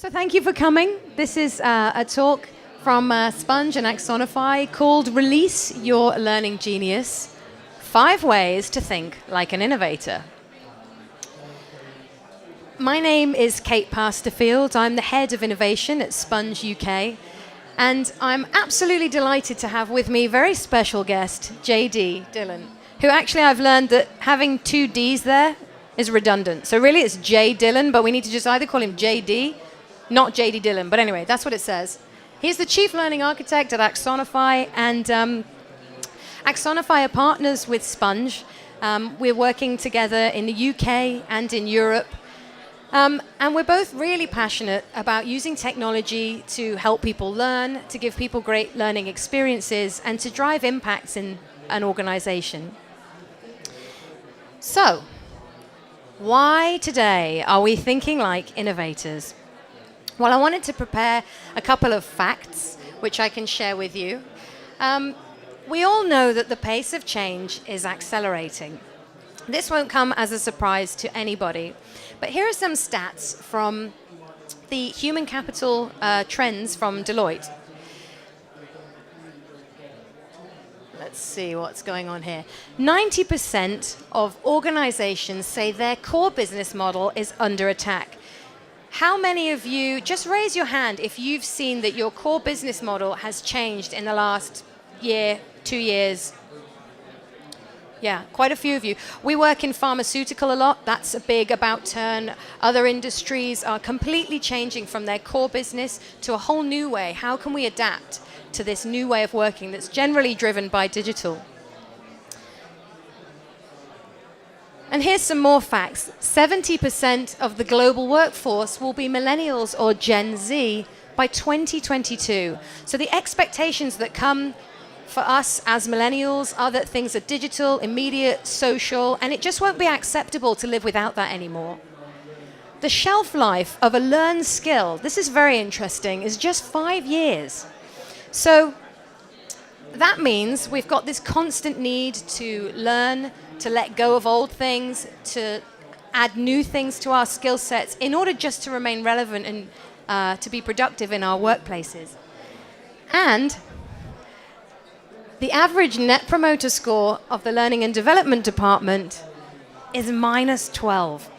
So thank you for coming. This is a talk from Sponge and Axonify called Release Your Learning Genius, 5 Ways to Think Like an Innovator. My name is Kate Pasterfield. I'm the head of innovation at Sponge UK. And I'm absolutely delighted to have with me a very special guest, JD Dillon, who actually I've learned that having 2 Ds there is redundant. So really it's J Dillon, but we need to just either call him JD, not JD Dillon. But anyway, that's what it says. He's the Chief Learning Architect at Axonify, and Axonify are partners with Sponge. We're working together in the UK and in Europe. And we're both really passionate about using technology to help people learn, to give people great learning experiences, and to drive impacts in an organization. So, why today are we thinking like innovators? Well, I wanted to prepare a couple of facts, which I can share with you. We all know that the pace of change is accelerating. This won't come as a surprise to anybody. But here are some stats from the human capital trends from Deloitte. Let's see what's going on here. 90% of organizations say their core business model is under attack. How many of you, just raise your hand if you've seen that your core business model has changed in the last year, 2 years? Yeah, quite a few of you. We work in pharmaceutical a lot. That's a big about turn. Other industries are completely changing from their core business to a whole new way. How can we adapt to this new way of working that's generally driven by digital? And here's some more facts. 70% of the global workforce will be millennials or Gen Z by 2022. So the expectations that come for us as millennials are that things are digital, immediate, social, and it just won't be acceptable to live without that anymore. The shelf life of a learned skill, this is very interesting, is just 5 years. So that means we've got this constant need to learn, to let go of old things, to add new things to our skill sets in order just to remain relevant and to be productive in our workplaces. And the average net promoter score of the learning and development department is -12.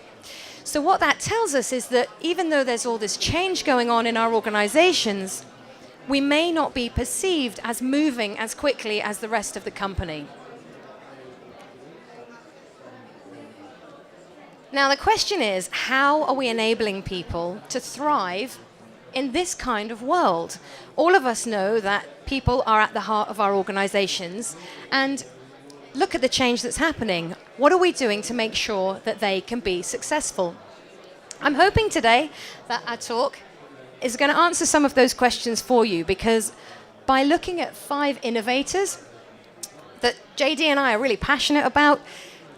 So what that tells us is that even though there's all this change going on in our organizations, we may not be perceived as moving as quickly as the rest of the company. Now the question is, how are we enabling people to thrive in this kind of world? All of us know that people are at the heart of our organizations, and look at the change that's happening. What are we doing to make sure that they can be successful? I'm hoping today that our talk is going to answer some of those questions for you, because by looking at 5 innovators that JD and I are really passionate about,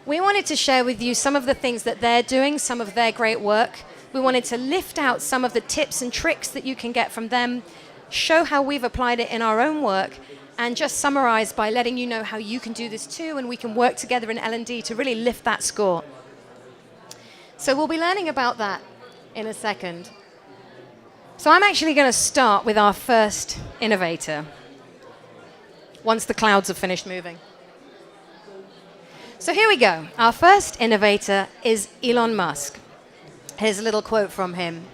we wanted to share with you some of the things that they're doing, some of their great work. We wanted to lift out some of the tips and tricks that you can get from them, show how we've applied it in our own work, and just summarize by letting you know how you can do this too, and we can work together in L&D to really lift that score. So we'll be learning about that in a second. So I'm actually going to start with our first innovator, once the clouds have finished moving. So here we go. Our first innovator is Elon Musk. Here's a little quote from him.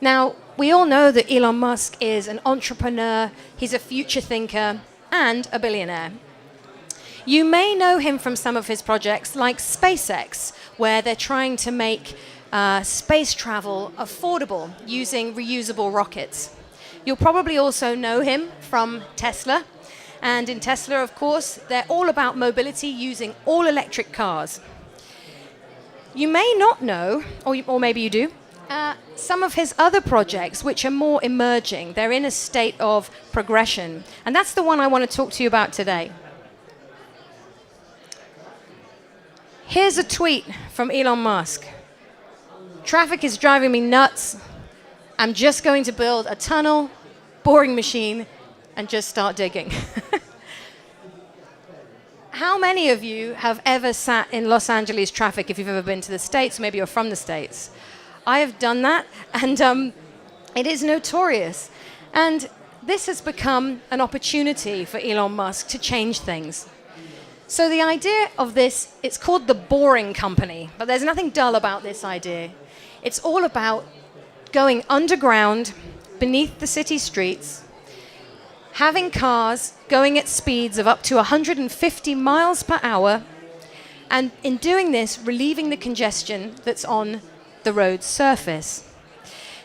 Now, we all know that Elon Musk is an entrepreneur, he's a future thinker, and a billionaire. You may know him from some of his projects like SpaceX, where they're trying to make space travel affordable using reusable rockets. You'll probably also know him from Tesla. And in Tesla, of course, they're all about mobility using all electric cars. You may not know, or maybe you do, some of his other projects which are more emerging. They're in a state of progression. And that's the one I want to talk to you about today. Here's a tweet from Elon Musk. Traffic is driving me nuts. I'm just going to build a tunnel, boring machine, and just start digging. How many of you have ever sat in Los Angeles traffic if you've ever been to the States? Maybe you're from the States. I have done that, and It is notorious. And this has become an opportunity for Elon Musk to change things. So the idea of this, it's called the boring company, but there's nothing dull about this idea. It's all about going underground, beneath the city streets, having cars going at speeds of up to 150 miles per hour, and in doing this, relieving the congestion that's on the road's surface.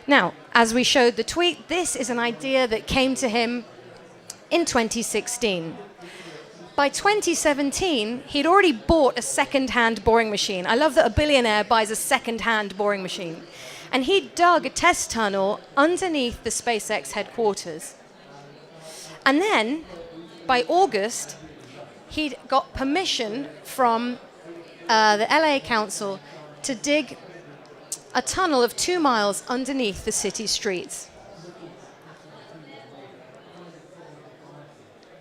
Now, as we showed the tweet, this is an idea that came to him in 2016. By 2017, he'd already bought a second-hand boring machine. I love that a billionaire buys a second-hand boring machine. And he dug a test tunnel underneath the SpaceX headquarters. And then, by August, he'd got permission from the LA Council to dig a tunnel of 2 miles underneath the city streets.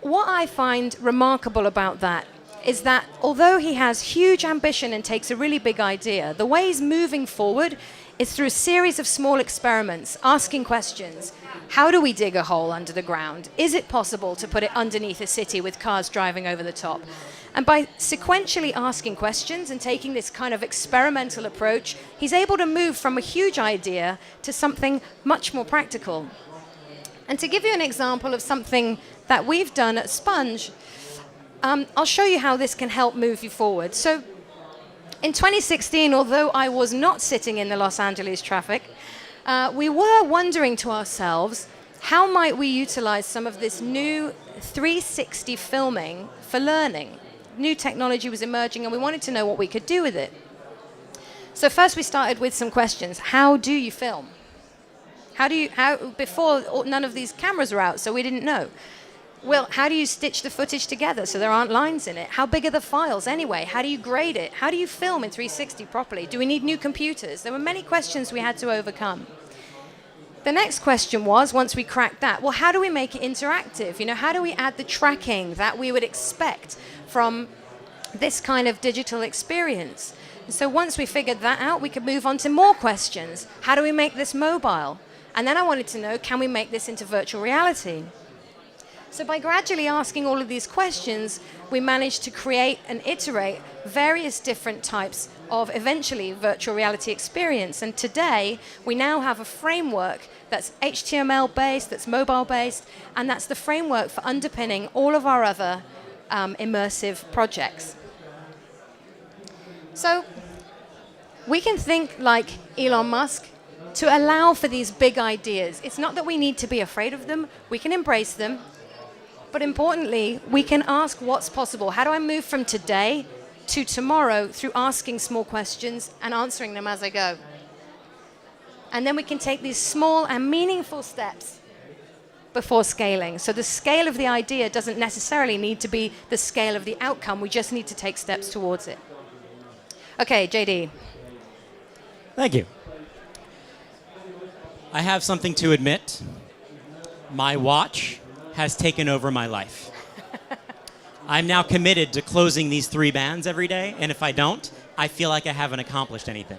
What I find remarkable about that is that although he has huge ambition and takes a really big idea, the way he's moving forward is through a series of small experiments, asking questions. How do we dig a hole under the ground? Is it possible to put it underneath a city with cars driving over the top? And by sequentially asking questions and taking this kind of experimental approach, he's able to move from a huge idea to something much more practical. And to give you an example of something that we've done at Sponge, I'll show you how this can help move you forward. So in 2016, although I was not sitting in the Los Angeles traffic, we were wondering to ourselves, how might we utilize some of this new 360 filming for learning? New technology was emerging, and we wanted to know what we could do with it. So first we started with some questions. How do you film? Before none of these cameras were out, so we didn't know. Well, how do you stitch the footage together so there aren't lines in it? How big are the files anyway? How do you grade it? How do you film in 360 properly? Do we need new computers? There were many questions we had to overcome. The next question was, once we cracked that, well, how do we make it interactive? You know, how do we add the tracking that we would expect from this kind of digital experience? And so once we figured that out, we could move on to more questions. How do we make this mobile? And then I wanted to know, can we make this into virtual reality? So by gradually asking all of these questions, we managed to create and iterate various different types of eventually virtual reality experience. And today, we now have a framework that's HTML-based, that's mobile-based, and that's the framework for underpinning all of our other immersive projects. So we can think like Elon Musk to allow for these big ideas. It's not that we need to be afraid of them. We can embrace them. But importantly, we can ask what's possible. How do I move from today to tomorrow through asking small questions and answering them as I go? And then we can take these small and meaningful steps before scaling. So the scale of the idea doesn't necessarily need to be the scale of the outcome. We just need to take steps towards it. Okay, JD. Thank you. I have something to admit. My watch has taken over my life. I'm now committed to closing these 3 bands every day, and if I don't, I feel like I haven't accomplished anything.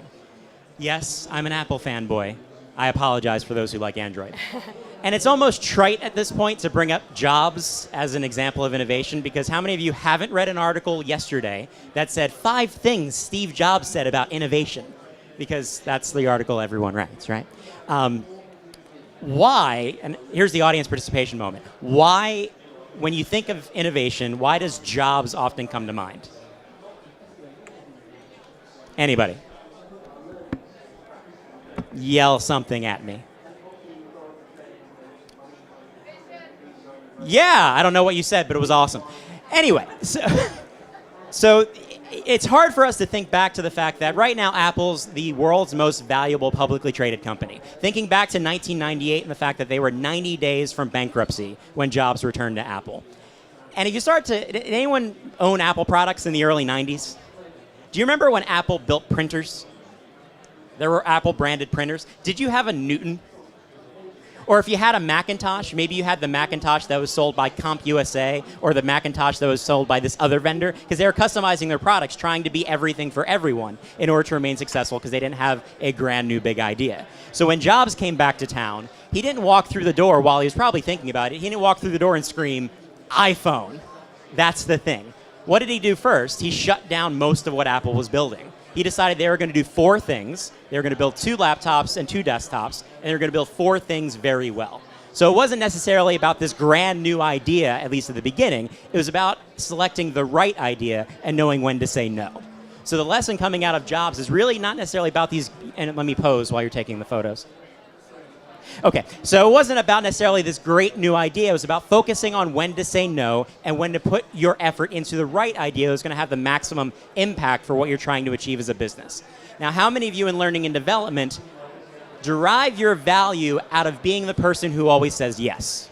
Yes, I'm an Apple fanboy. I apologize for those who like Android. And it's almost trite at this point to bring up Jobs as an example of innovation, because how many of you haven't read an article yesterday that said 5 things Steve Jobs said about innovation? Because that's the article everyone writes, right? Why, and here's the audience participation moment, why, when you think of innovation, why does Jobs often come to mind? Anybody? Yell something at me. Yeah, I don't know what you said, but it was awesome. Anyway, so it's hard for us to think back to the fact that right now Apple's the world's most valuable publicly traded company. Thinking back to 1998 and the fact that they were 90 days from bankruptcy when Jobs returned to Apple. And if you did anyone own Apple products in the early 90s? Do you remember when Apple built printers? There were Apple branded printers. Did you have a Newton? Or if you had a Macintosh, maybe you had the Macintosh that was sold by CompUSA or the Macintosh that was sold by this other vendor, because they were customizing their products, trying to be everything for everyone in order to remain successful because they didn't have a brand new big idea. So when Jobs came back to town, he didn't walk through the door while he was probably thinking about it. He didn't walk through the door and scream, iPhone. That's the thing. What did he do first? He shut down most of what Apple was building. He decided they were going to do 4 things. They were going to build 2 laptops and 2 desktops, and they were going to build 4 things very well. So it wasn't necessarily about this grand new idea, at least at the beginning. It was about selecting the right idea and knowing when to say no. So the lesson coming out of Jobs is really not necessarily about these, and let me pose while you're taking the photos. Okay, so it wasn't about necessarily this great new idea. It was about focusing on when to say no and when to put your effort into the right idea that was going to have the maximum impact for what you're trying to achieve as a business. Now, how many of you in learning and development derive your value out of being the person who always says yes?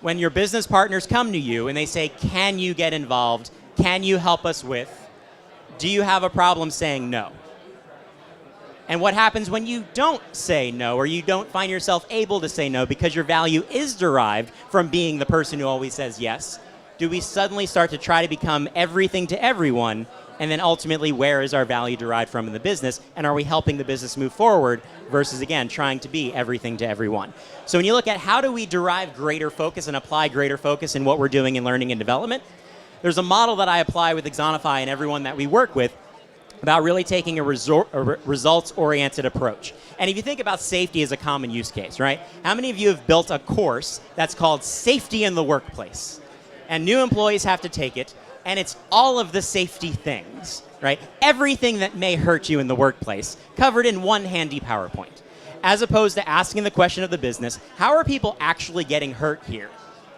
When your business partners come to you and they say, can you get involved? Can you help us with? Do you have a problem saying no? And what happens when you don't say no, or you don't find yourself able to say no because your value is derived from being the person who always says yes? Do we suddenly start to try to become everything to everyone? And then ultimately, where is our value derived from in the business? And are we helping the business move forward versus, again, trying to be everything to everyone? So when you look at how do we derive greater focus and apply greater focus in what we're doing in learning and development, there's a model that I apply with Axonify and everyone that we work with about really taking a results-oriented approach. And if you think about safety as a common use case, right? How many of you have built a course that's called Safety in the Workplace? And new employees have to take it, and it's all of the safety things, right? Everything that may hurt you in the workplace covered in one handy PowerPoint. As opposed to asking the question of the business, how are people actually getting hurt here,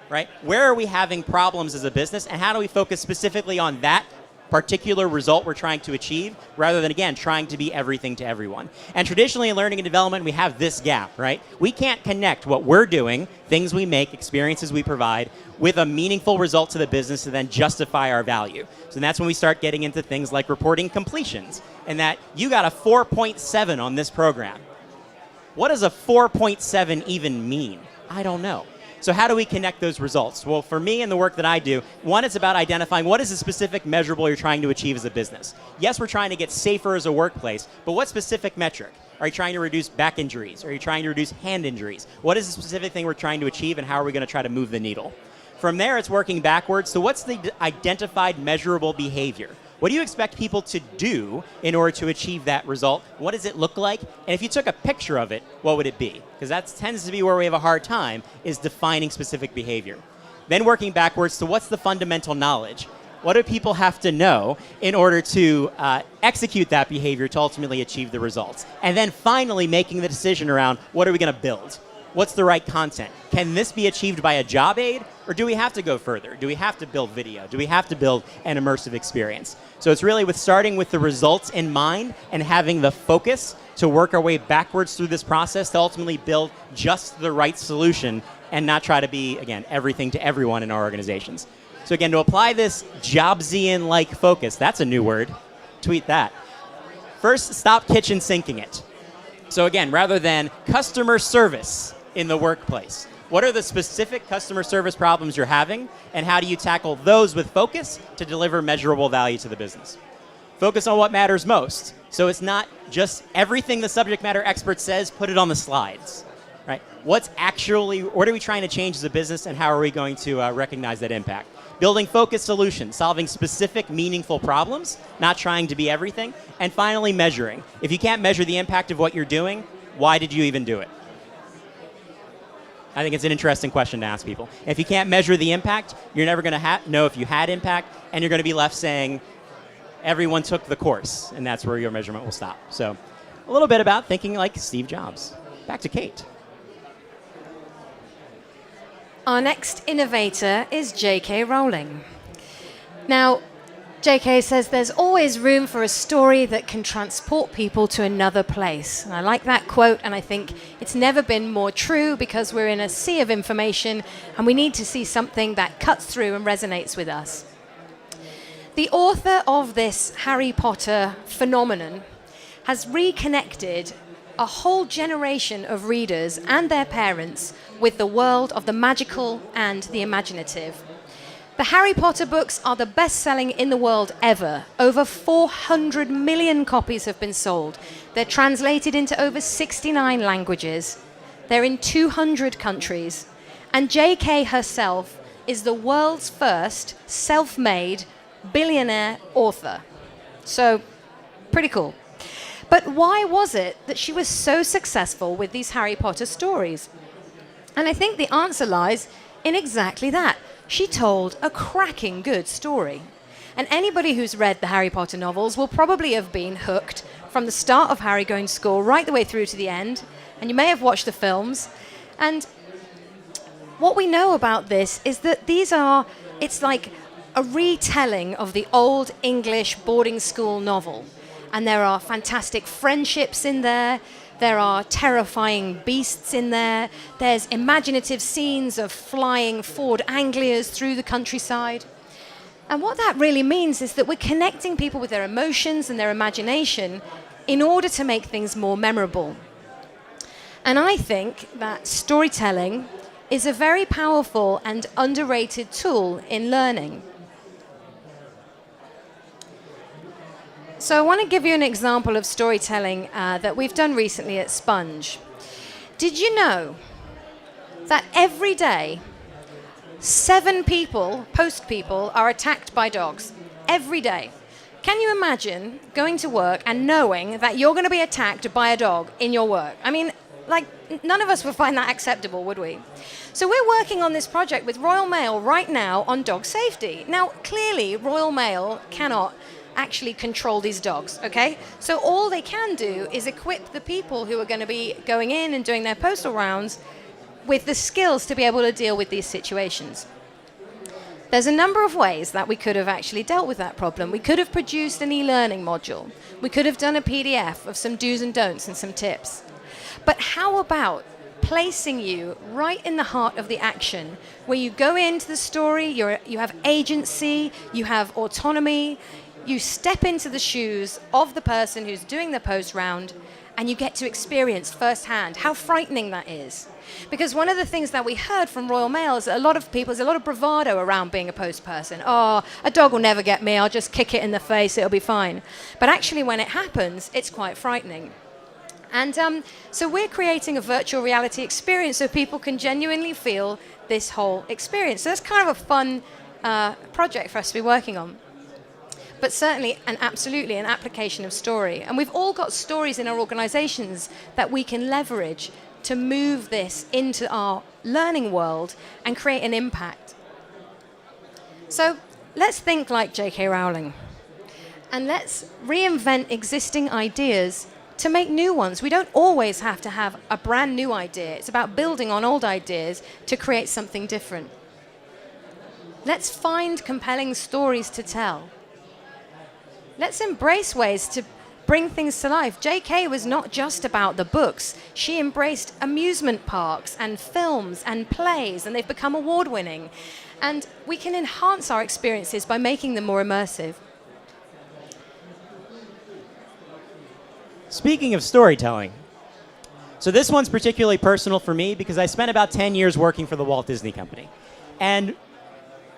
right? Where are we having problems as a business, and how do we focus specifically on that particular result we're trying to achieve, rather than, again, trying to be everything to everyone. And traditionally in learning and development, we have this gap, right? We can't connect what we're doing, things we make, experiences we provide, with a meaningful result to the business to then justify our value. So that's when we start getting into things like reporting completions, and that you got a 4.7 on this program. What does a 4.7 even mean? I don't know. So how do we connect those results? Well, for me and the work that I do, one, it's about identifying what is the specific measurable you're trying to achieve as a business. Yes, we're trying to get safer as a workplace, but what specific metric? Are you trying to reduce back injuries? Are you trying to reduce hand injuries? What is the specific thing we're trying to achieve, and how are we going to try to move the needle? From there, it's working backwards. So what's the identified measurable behavior? What do you expect people to do in order to achieve that result? What does it look like? And if you took a picture of it, what would it be? Because that tends to be where we have a hard time, is defining specific behavior. Then working backwards to what's the fundamental knowledge? What do people have to know in order to execute that behavior to ultimately achieve the results? And then finally making the decision around, what are we going to build? What's the right content? Can this be achieved by a job aid, or do we have to go further? Do we have to build video? Do we have to build an immersive experience? So it's really with starting with the results in mind and having the focus to work our way backwards through this process to ultimately build just the right solution and not try to be, again, everything to everyone in our organizations. So again, to apply this Jobsian-like focus, that's a new word, tweet that. First, stop kitchen sinking it. So again, rather than customer service in the workplace, what are the specific customer service problems you're having, and how do you tackle those with focus to deliver measurable value to the business? Focus on what matters most. So it's not just everything the subject matter expert says, put it on the slides, right? What are we trying to change as a business, and how are we going to recognize that impact? Building focused solutions, solving specific, meaningful problems, not trying to be everything. And finally, measuring. If you can't measure the impact of what you're doing, why did you even do it? I think it's an interesting question to ask people. If you can't measure the impact, you're never going to know if you had impact, and you're going to be left saying, everyone took the course, and that's where your measurement will stop. So a little bit about thinking like Steve Jobs. Back to Kate. Our next innovator is J.K. Rowling. Now, J.K. says there's always room for a story that can transport people to another place. And I like that quote, and I think it's never been more true, because we're in a sea of information and we need to see something that cuts through and resonates with us. The author of this Harry Potter phenomenon has reconnected a whole generation of readers and their parents with the world of the magical and the imaginative. The Harry Potter books are the best-selling in the world ever. Over 400 million copies have been sold. They're translated into over 69 languages. They're in 200 countries. And J.K. herself is the world's first self-made billionaire author. So, pretty cool. But why was it that she was so successful with these Harry Potter stories? And I think the answer lies in exactly that. She told a cracking good story. And anybody who's read the Harry Potter novels will probably have been hooked from the start of Harry going to school right the way through to the end. And you may have watched the films. And what we know about this is that it's like a retelling of the old English boarding school novel. And there are fantastic friendships in there. There are terrifying beasts in there. There's imaginative scenes of flying Ford Anglias through the countryside. And what that really means is that we're connecting people with their emotions and their imagination in order to make things more memorable. And I think that storytelling is a very powerful and underrated tool in learning. So I want to give you an example of storytelling that we've done recently at Sponge. Did you know that every day 7 post people, are attacked by dogs? Every day. Can you imagine going to work and knowing that you're going to be attacked by a dog in your work? I mean, like, none of us would find that acceptable, would we? So we're working on this project with Royal Mail right now on dog safety. Now, clearly, Royal Mail cannot actually control these dogs, okay? So all they can do is equip the people who are going to be going in and doing their postal rounds with the skills to be able to deal with these situations. There's a number of ways that we could have actually dealt with that problem. We could have produced an e-learning module. We could have done a PDF of some do's and don'ts and some tips. But how about placing you right in the heart of the action, where you go into the story, you have agency, you have autonomy, you step into the shoes of the person who's doing the post round, and you get to experience firsthand how frightening that is. Because one of the things that we heard from Royal Mail is that there's a lot of bravado around being a post person. Oh, a dog will never get me, I'll just kick it in the face, it'll be fine. But actually when it happens, it's quite frightening. And so we're creating a virtual reality experience so people can genuinely feel this whole experience. So that's kind of a fun project for us to be working on. But certainly and absolutely an application of story. And we've all got stories in our organizations that we can leverage to move this into our learning world and create an impact. So let's think like J.K. Rowling. And let's reinvent existing ideas to make new ones. We don't always have to have a brand new idea. It's about building on old ideas to create something different. Let's find compelling stories to tell. Let's embrace ways to bring things to life. J.K. was not just about the books. She embraced amusement parks and films and plays, and they've become award-winning. And we can enhance our experiences by making them more immersive. Speaking of storytelling, so this one's particularly personal for me because I spent about 10 years working for the Walt Disney Company. And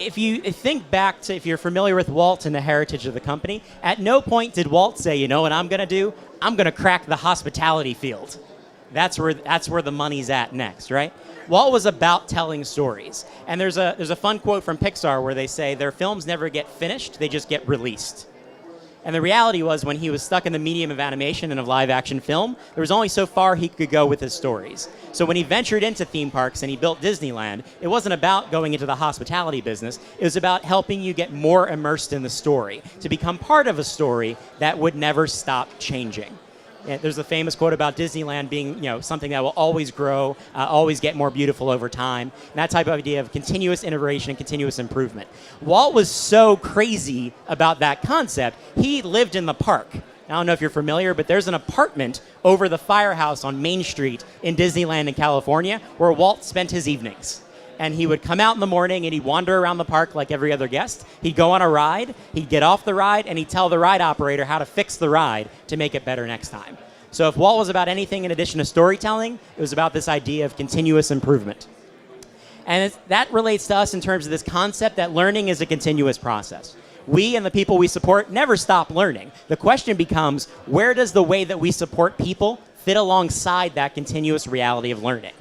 if you think back to, if you're familiar with Walt and the heritage of the company, at no point did Walt say, you know what I'm going to do? I'm going to crack the hospitality field. That's where the money's at next, right? Walt was about telling stories. And there's a fun quote from Pixar where they say their films never get finished, they just get released. And the reality was when he was stuck in the medium of animation and of live action film, there was only so far he could go with his stories. So when he ventured into theme parks and he built Disneyland, it wasn't about going into the hospitality business. It was about helping you get more immersed in the story, to become part of a story that would never stop changing. There's a famous quote about Disneyland being, something that will always grow, always get more beautiful over time. And that type of idea of continuous iteration and continuous improvement. Walt was so crazy about that concept, he lived in the park. I don't know if you're familiar, but there's an apartment over the firehouse on Main Street in Disneyland in California where Walt spent his evenings. And he would come out in the morning and he'd wander around the park like every other guest. He'd go on a ride, he'd get off the ride, and he'd tell the ride operator how to fix the ride to make it better next time. So if Walt was about anything in addition to storytelling, it was about this idea of continuous improvement. And that relates to us in terms of this concept that learning is a continuous process. We and the people we support never stop learning. The question becomes, where does the way that we support people fit alongside that continuous reality of learning?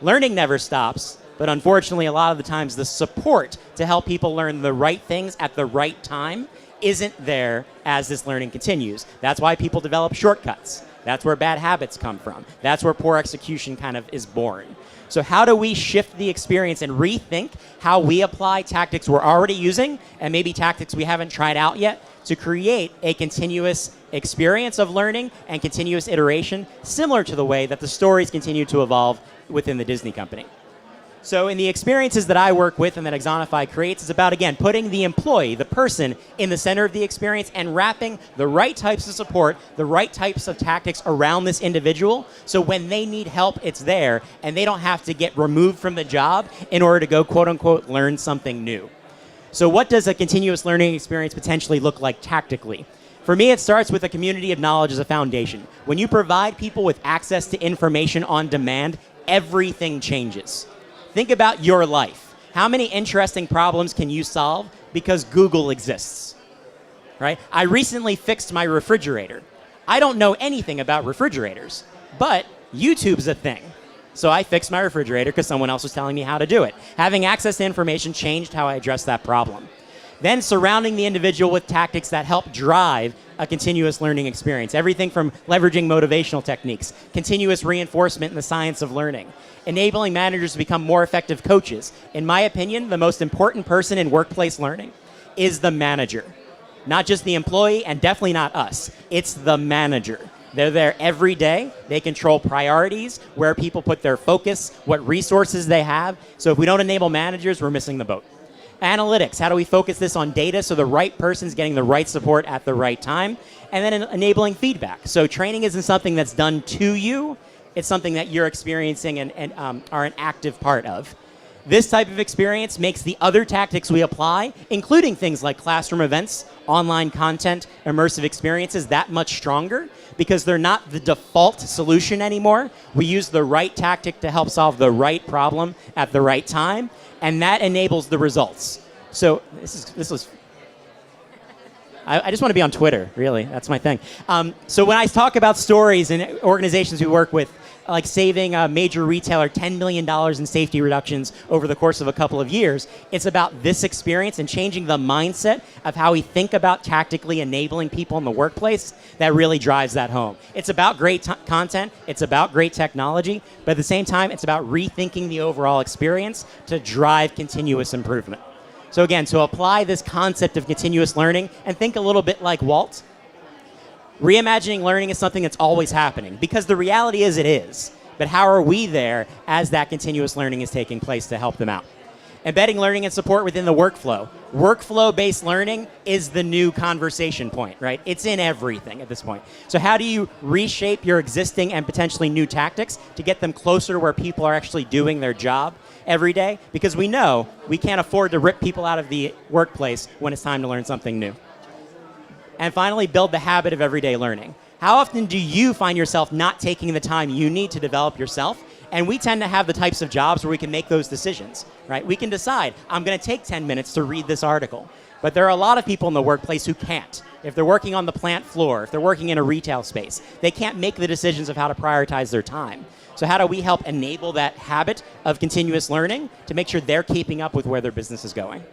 Learning never stops, but unfortunately, a lot of the times, the support to help people learn the right things at the right time isn't there as this learning continues. That's why people develop shortcuts. That's where bad habits come from. That's where poor execution kind of is born. So how do we shift the experience and rethink how we apply tactics we're already using and maybe tactics we haven't tried out yet to create a continuous experience of learning and continuous iteration similar to the way that the stories continue to evolve within the Disney company? So in the experiences that I work with and that Axonify creates, it's about, again, putting the employee, the person, in the center of the experience and wrapping the right types of support, the right types of tactics around this individual, so when they need help, it's there, and they don't have to get removed from the job in order to go, quote unquote, learn something new. So what does a continuous learning experience potentially look like tactically? For me, it starts with a community of knowledge as a foundation. When you provide people with access to information on demand, everything changes. Think about your life. How many interesting problems can you solve because Google exists, right? I recently fixed my refrigerator. I don't know anything about refrigerators, but YouTube's a thing. So I fixed my refrigerator because someone else was telling me how to do it. Having access to information changed how I addressed that problem. Then surrounding the individual with tactics that help drive a continuous learning experience. Everything from leveraging motivational techniques, continuous reinforcement in the science of learning, enabling managers to become more effective coaches. In my opinion, the most important person in workplace learning is the manager. Not just the employee, and definitely not us. It's the manager. They're there every day. They control priorities, where people put their focus, what resources they have. So if we don't enable managers, we're missing the boat. Analytics, how do we focus this on data so the right person's getting the right support at the right time? And then enabling feedback. So training isn't something that's done to you, it's something that you're experiencing and are an active part of. This type of experience makes the other tactics we apply, including things like classroom events, online content, immersive experiences, that much stronger because they're not the default solution anymore. We use the right tactic to help solve the right problem at the right time, and that enables the results. So this was. I just want to be on Twitter, really. That's my thing. So when I talk about stories and organizations we work with, like saving a major retailer $10 million in safety reductions over the course of a couple of years, it's about this experience and changing the mindset of how we think about tactically enabling people in the workplace that really drives that home. It's about great content, it's about great technology, but at the same time, it's about rethinking the overall experience to drive continuous improvement. So again, to apply this concept of continuous learning and think a little bit like Walt, reimagining learning is something that's always happening because the reality is it is. But how are we there as that continuous learning is taking place to help them out? Embedding learning and support within the workflow. Workflow-based learning is the new conversation point, right? It's in everything at this point. So how do you reshape your existing and potentially new tactics to get them closer to where people are actually doing their job every day? Because we know we can't afford to rip people out of the workplace when it's time to learn something new. And finally, build the habit of everyday learning. How often do you find yourself not taking the time you need to develop yourself? And we tend to have the types of jobs where we can make those decisions, right? We can decide, I'm going to take 10 minutes to read this article. But there are a lot of people in the workplace who can't. If they're working on the plant floor, if they're working in a retail space, they can't make the decisions of how to prioritize their time. So how do we help enable that habit of continuous learning to make sure they're keeping up with where their business is going?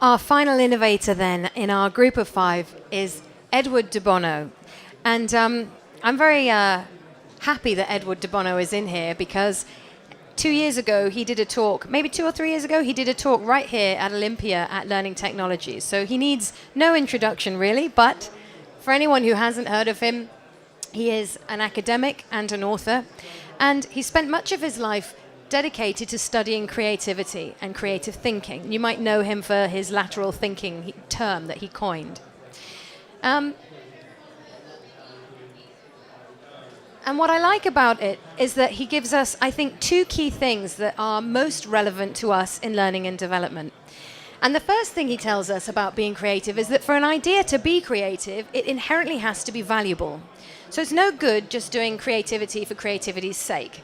Our final innovator then in our group of 5 is Edward de Bono. And I'm very happy that Edward de Bono is in here because 2 years ago he did a talk, maybe 2 or 3 years ago, he did a talk right here at Olympia at Learning Technologies. So he needs no introduction really, but for anyone who hasn't heard of him, he is an academic and an author. And he spent much of his life dedicated to studying creativity and creative thinking. You might know him for his lateral thinking term that he coined. And what I like about it is that he gives us, I think, 2 key things that are most relevant to us in learning and development. And the first thing he tells us about being creative is that for an idea to be creative, it inherently has to be valuable. So it's no good just doing creativity for creativity's sake.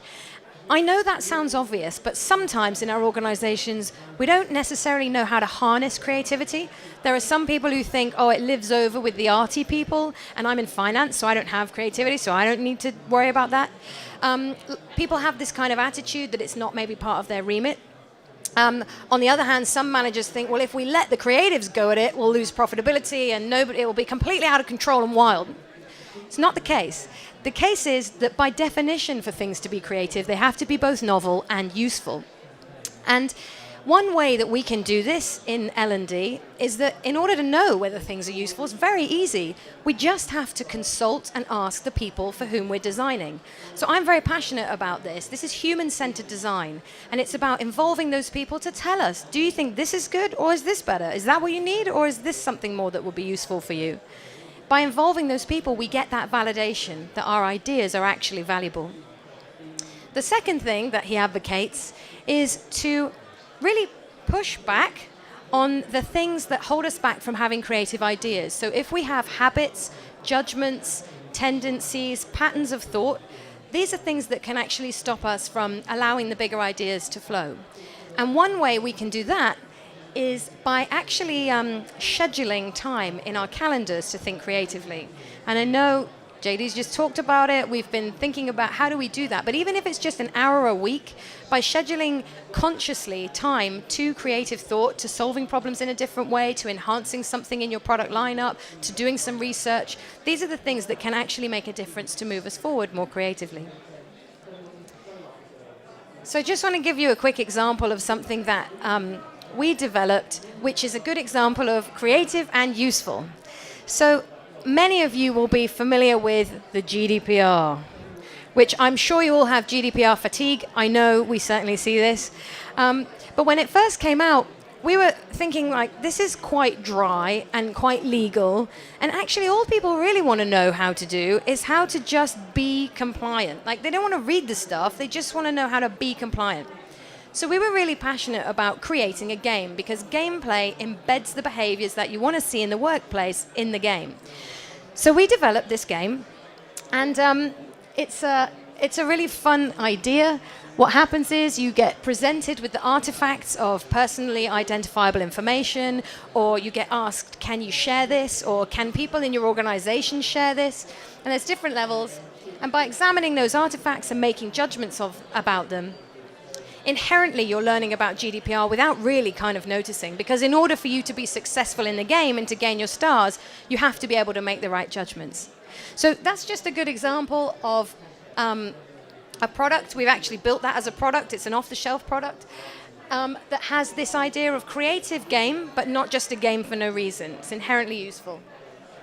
I know that sounds obvious, but sometimes in our organizations, we don't necessarily know how to harness creativity. There are some people who think, oh, it lives over with the arty people, and I'm in finance, so I don't have creativity, so I don't need to worry about that. People have this kind of attitude that it's not maybe part of their remit. On the other hand, some managers think, well, if we let the creatives go at it, we'll lose profitability and it will be completely out of control and wild. It's not the case. The case is that by definition for things to be creative, they have to be both novel and useful. And one way that we can do this in L&D is that in order to know whether things are useful, it's very easy. We just have to consult and ask the people for whom we're designing. So I'm very passionate about this. This is human-centered design, and it's about involving those people to tell us, do you think this is good or is this better? Is that what you need or is this something more that would be useful for you? By involving those people, we get that validation that our ideas are actually valuable. The second thing that he advocates is to really push back on the things that hold us back from having creative ideas. So if we have habits, judgments, tendencies, patterns of thought, these are things that can actually stop us from allowing the bigger ideas to flow. And one way we can do that is by actually scheduling time in our calendars to think creatively. And I know JD's just talked about it. We've been thinking about how do we do that. But even if it's just an hour a week, by scheduling consciously time to creative thought, to solving problems in a different way, to enhancing something in your product lineup, to doing some research, these are the things that can actually make a difference to move us forward more creatively. So I just want to give you a quick example of something that we developed, which is a good example of creative and useful. So many of you will be familiar with the GDPR, which I'm sure you all have GDPR fatigue. I know we certainly see this. But when it first came out, we were thinking, like, this is quite dry and quite legal. And actually, all people really want to know how to do is how to just be compliant. Like, they don't want to read the stuff. They just want to know how to be compliant. So we were really passionate about creating a game because gameplay embeds the behaviors that you want to see in the workplace in the game. So we developed this game, and it's a really fun idea. What happens is you get presented with the artifacts of personally identifiable information, or you get asked, can you share this, or can people in your organization share this? And there's different levels. And by examining those artifacts and making judgments about them, inherently you're learning about GDPR without really kind of noticing, because in order for you to be successful in the game and to gain your stars, you have to be able to make the right judgments. So that's just a good example of a product. We've actually built that as a product. It's an off-the-shelf product that has this idea of creative game, but not just a game for no reason. It's inherently useful.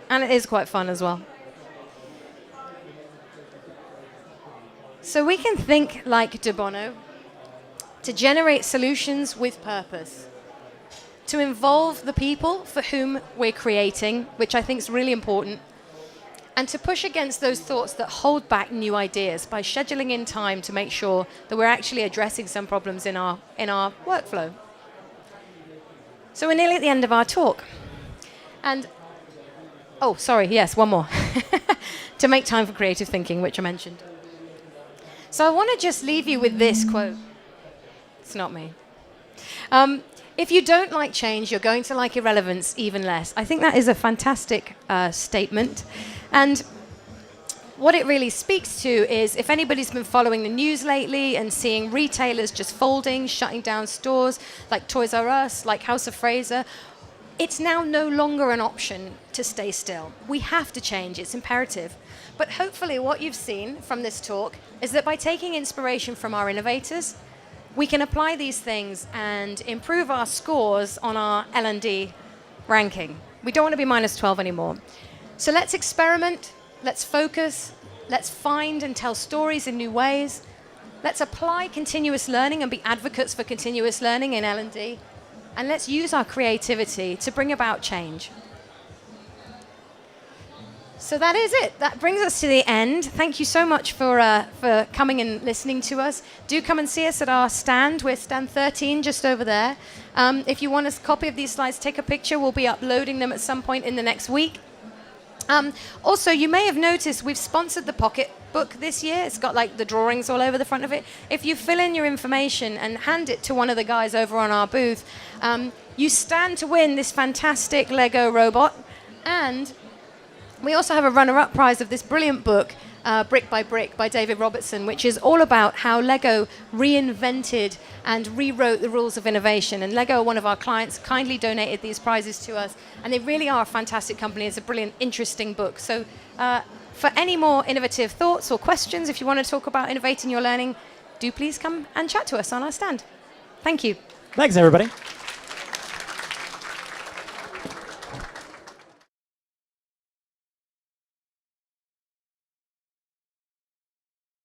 And it is quite fun as well. So we can think like De Bono, to generate solutions with purpose, to involve the people for whom we're creating, which I think is really important, and to push against those thoughts that hold back new ideas by scheduling in time to make sure that we're actually addressing some problems in our workflow. So we're nearly at the end of our talk. And, oh, sorry, yes, one more. To make time for creative thinking, which I mentioned. So I want to just leave you with this quote. It's not me. If you don't like change, you're going to like irrelevance even less. I think that is a fantastic statement. And what it really speaks to is, if anybody's been following the news lately and seeing retailers just folding, shutting down stores, like Toys R Us, like House of Fraser, it's now no longer an option to stay still. We have to change. It's imperative. But hopefully what you've seen from this talk is that by taking inspiration from our innovators, we can apply these things and improve our scores on our L&D ranking. We don't want to be minus 12 anymore. So let's experiment, let's focus, let's find and tell stories in new ways. Let's apply continuous learning and be advocates for continuous learning in L&D. And let's use our creativity to bring about change. So that is it. That brings us to the end. Thank you so much for coming and listening to us. Do come and see us at our stand. We're stand 13, just over there. If you want a copy of these slides, take a picture. We'll be uploading them at some point in the next week. Also, you may have noticed we've sponsored the Pocket Book this year. It's got like the drawings all over the front of it. If you fill in your information and hand it to one of the guys over on our booth, you stand to win this fantastic Lego robot. And we also have a runner-up prize of this brilliant book, Brick by Brick by David Robertson, which is all about how Lego reinvented and rewrote the rules of innovation. And Lego, one of our clients, kindly donated these prizes to us. And they really are a fantastic company. It's a brilliant, interesting book. So for any more innovative thoughts or questions, if you want to talk about innovating your learning, do please come and chat to us on our stand. Thank you. Thanks, everybody.